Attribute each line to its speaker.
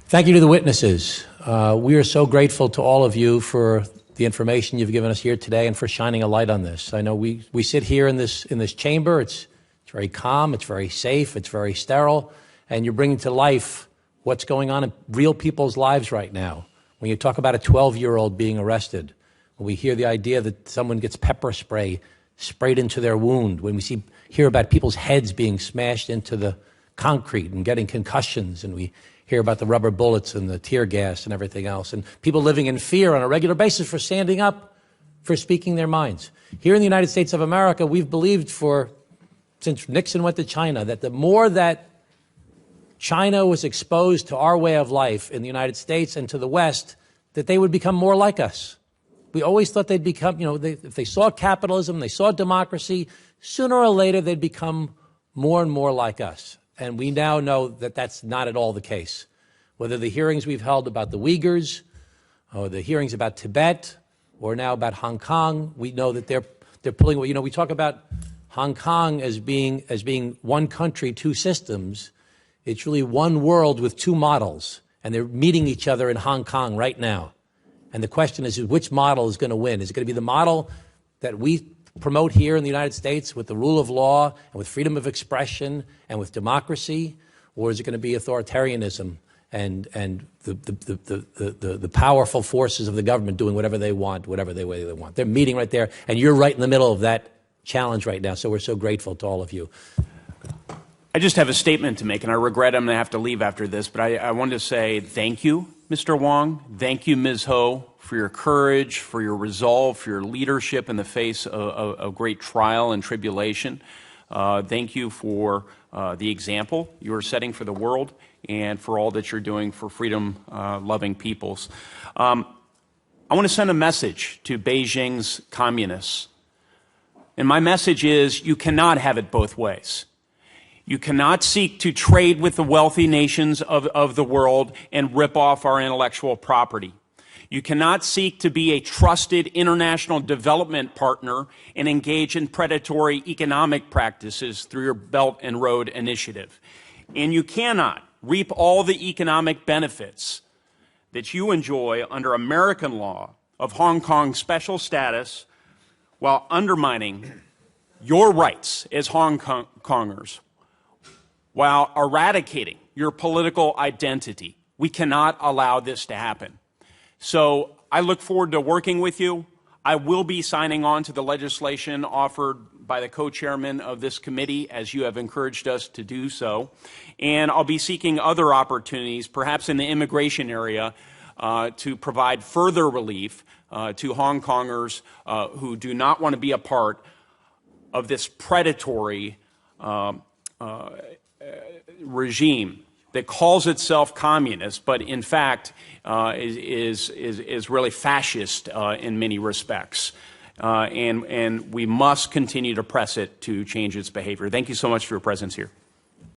Speaker 1: Thank you to the witnesses. We are so grateful to all of you for the information you've given us here today and for shining a light on this. I know we sit here in this chamber. It's very calm, it's very safe, it's very sterile, and you're bringing to life what's going on in real people's lives right now. When you talk about a 12-year-old being arrested, when we hear the idea that someone gets pepper spray sprayed into their wound, when we hear about people's heads being smashed into the concrete and getting concussions, and we hear about the rubber bullets and the tear gas and everything else, and people living in fear on a regular basis for standing up, for speaking their minds. Here in the United States of America, we've believed since Nixon went to China, that the more that China was exposed to our way of life in the United States and to the West, that they would become more like us. We always thought they'd become, if they saw capitalism, they saw democracy, sooner or later they'd become more and more like us. And we now know that that's not at all the case. Whether the hearings we've held about the Uyghurs, or the hearings about Tibet, or now about Hong Kong, we know that they're pulling. We talk about Hong Kong as being one country, two systems. It's really one world with two models, and they're meeting each other in Hong Kong right now. And the question is which model is going to win? Is it going to be the model that we promote here in the United States with the rule of law and with freedom of expression and with democracy, or is it going to be authoritarianism and the powerful forces of the government doing whatever they want, whatever way they want? They're meeting right there, and you're right in the middle of that challenge right now. So we're so grateful to all of you.
Speaker 2: I just have a statement to make, and I regret I'm going to have to leave after this, but I wanted to say thank you, Mr. Wong. Thank you, Ms. Ho, for your courage, for your resolve, for your leadership in the face of great trial and tribulation. Thank you for the example you are setting for the world and for all that you're doing for freedom-loving peoples. I want to send a message to Beijing's communists. And my message is you cannot have it both ways. You cannot seek to trade with the wealthy nations of the world and rip off our intellectual property. You cannot seek to be a trusted international development partner and engage in predatory economic practices through your Belt and Road Initiative. And you cannot reap all the economic benefits that you enjoy under American law of Hong Kong's special status while undermining your rights as Hong Kongers, while eradicating your political identity. We cannot allow this to happen. So I look forward to working with you. I will be signing on to the legislation offered by the co-chairman of this committee, as you have encouraged us to do so. And I'll be seeking other opportunities, perhaps in the immigration area, to provide further relief to Hong Kongers who do not want to be a part of this predatory regime that calls itself communist, but in fact is really fascist in many respects. And we must continue to press it to change its behavior. Thank you so much for your presence here.